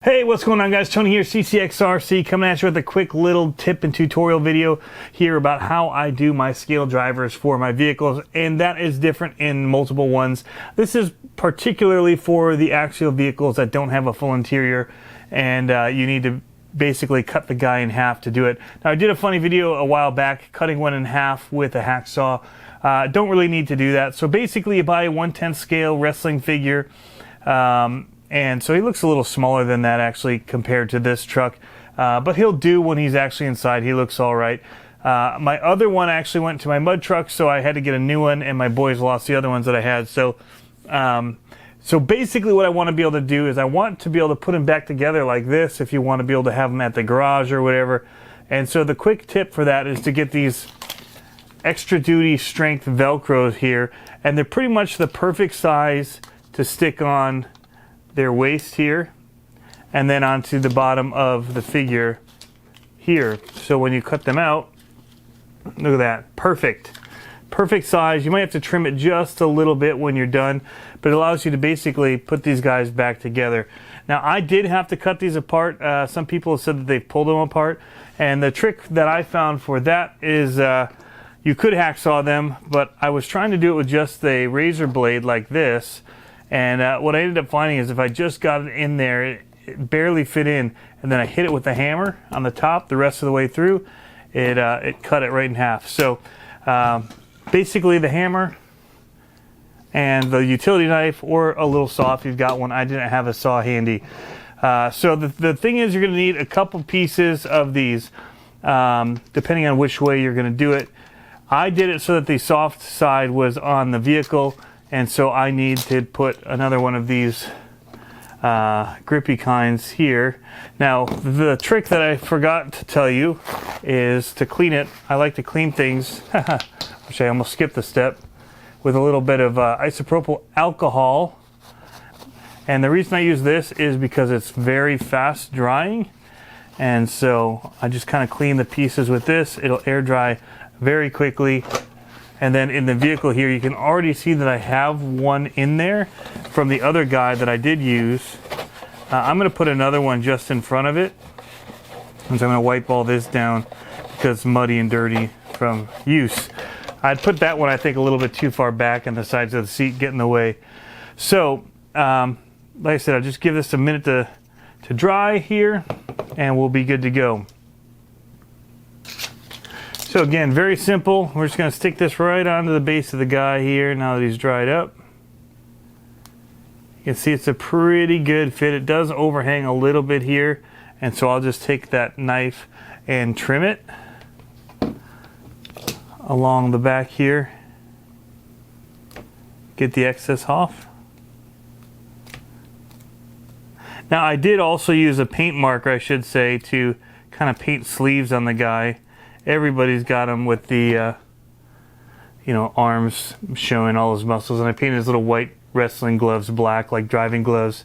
Hey, what's going on, guys? Tony here, CCxRC, coming at you with a quick little tip and tutorial video here about how I do my scale drivers for my vehicles, and that is different in multiple ones. This is particularly for the Axial vehicles that don't have a full interior, and you need to basically cut the guy in half to do it. Now, I did a funny video a while back, cutting one in half with a hacksaw. Don't really need to do that. So basically, you buy a 1/10 scale wrestling figure, and so he looks a little smaller than that actually compared to this truck, but he'll do when he's actually inside. He looks all right. My other one actually went to my mud truck, so I had to get a new one, and my boys lost the other ones that I had. So basically what I want to be able to do is I want to be able to put them back together like this if you want to be able to have them at the garage or whatever. And so the quick tip for that is to get these extra duty strength Velcros here, and they're pretty much the perfect size to stick on their waist here and then onto the bottom of the figure here. So when you cut them out, look at that, perfect size. You might have to trim it just a little bit when you're done, but it allows you to basically put these guys back together. Now, I did have to cut these apart. Some people have said that they've pulled them apart, and the trick that I found for that is you could hacksaw them, but I was trying to do it with just a razor blade like this. And what I ended up finding is if I just got it in there, it barely fit in, and then I hit it with the hammer on the top the rest of the way through, it cut it right in half. So basically the hammer and the utility knife, or a little saw if you've got one. I didn't have a saw handy. So the thing is, you're going to need a couple pieces of these, depending on which way you're going to do it. I did it so that the soft side was on the vehicle, and so I need to put another one of these grippy kinds here. Now, the trick that I forgot to tell you is to clean it. I like to clean things, which I almost skipped a step, with a little bit of isopropyl alcohol. And the reason I use this is because it's very fast drying. And so I just kind of clean the pieces with this. It'll air dry very quickly. And then in the vehicle here, you can already see that I have one in there from the other guy that I did use. I'm going to put another one just in front of it. And so I'm going to wipe all this down because it's muddy and dirty from use. I'd put that one, I think, a little bit too far back, and the sides of the seat get in the way. So, like I said, I'll just give this a minute to dry here, and we'll be good to go. So again, very simple. We're just going to stick this right onto the base of the guy here now that he's dried up. You can see it's a pretty good fit. It does overhang a little bit here, and so I'll just take that knife and trim it along the back here. Get the excess off. Now, I did also use a paint marker, I should say, to kind of paint sleeves on the guy. Everybody's got him with the, arms showing all his muscles. And I painted his little white wrestling gloves black, like driving gloves.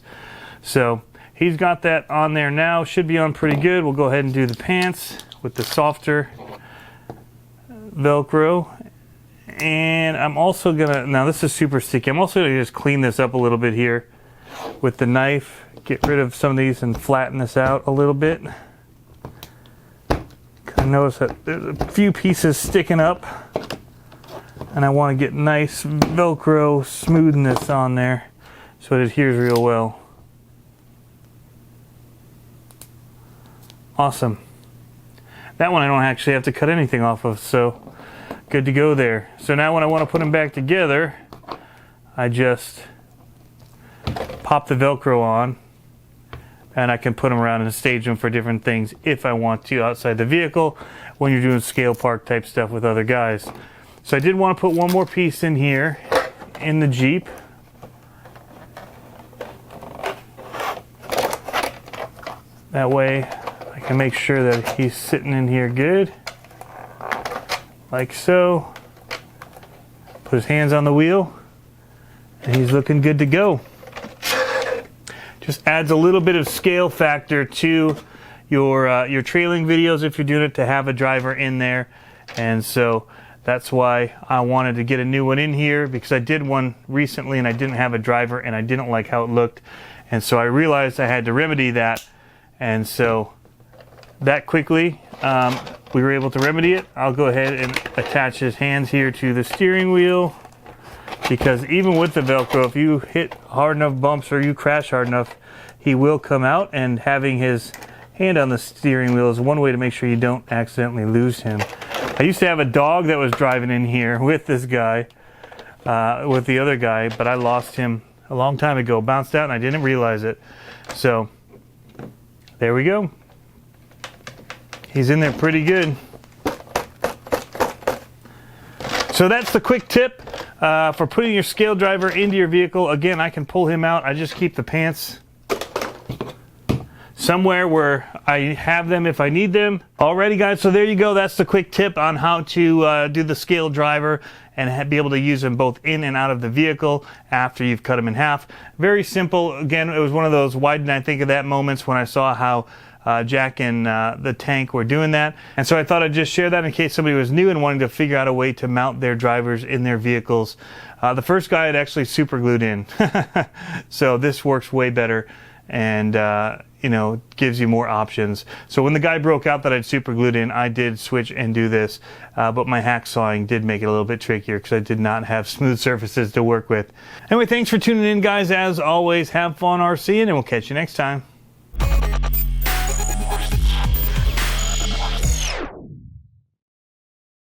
So he's got that on there now. Should be on pretty good. We'll go ahead and do the pants with the softer Velcro. And I'm also going to, now this is super sticky. I'm also going to just clean this up a little bit here with the knife. Get rid of some of these and flatten this out a little bit. Notice that there's a few pieces sticking up, and I want to get nice Velcro smoothness on there so it adheres real well. Awesome. That one I don't actually have to cut anything off of, so good to go there. So now when I want to put them back together, I just pop the Velcro on, and I can put them around and stage them for different things if I want to outside the vehicle when you're doing scale park type stuff with other guys. So I did want to put one more piece in here in the Jeep. That way I can make sure that he's sitting in here good. Like so. Put his hands on the wheel, and he's looking good to go. Just adds a little bit of scale factor to your trailing videos if you're doing it, to have a driver in there. And so that's why I wanted to get a new one in here, because I did one recently and I didn't have a driver and I didn't like how it looked. And so I realized I had to remedy that. And so that quickly, we were able to remedy it. I'll go ahead and attach his hands here to the steering wheel, because even with the Velcro, if you hit hard enough bumps or you crash hard enough, he will come out, and having his hand on the steering wheel is one way to make sure you don't accidentally lose him. I used to have a dog that was driving in here with this guy, with the other guy, but I lost him a long time ago, bounced out, and I didn't realize it. So there we go. He's in there pretty good. So that's the quick tip for putting your scale driver into your vehicle. Again, I can pull him out. I just keep the pants somewhere where I have them if I need them. Alrighty guys, so there you go. That's the quick tip on how to do the scale driver and be able to use them both in and out of the vehicle after you've cut them in half. Very simple. Again, it was one of those why didn't I think of that moments when I saw how Jack and the tank were doing that. And so I thought I'd just share that in case somebody was new and wanting to figure out a way to mount their drivers in their vehicles. The first guy had actually super glued in. So this works way better and you know, gives you more options. So when the guy broke out that I'd super glued in, I did switch and do this. But my hacksawing did make it a little bit trickier because I did not have smooth surfaces to work with. Anyway, thanks for tuning in guys. As always, have fun RCing, and we'll catch you next time.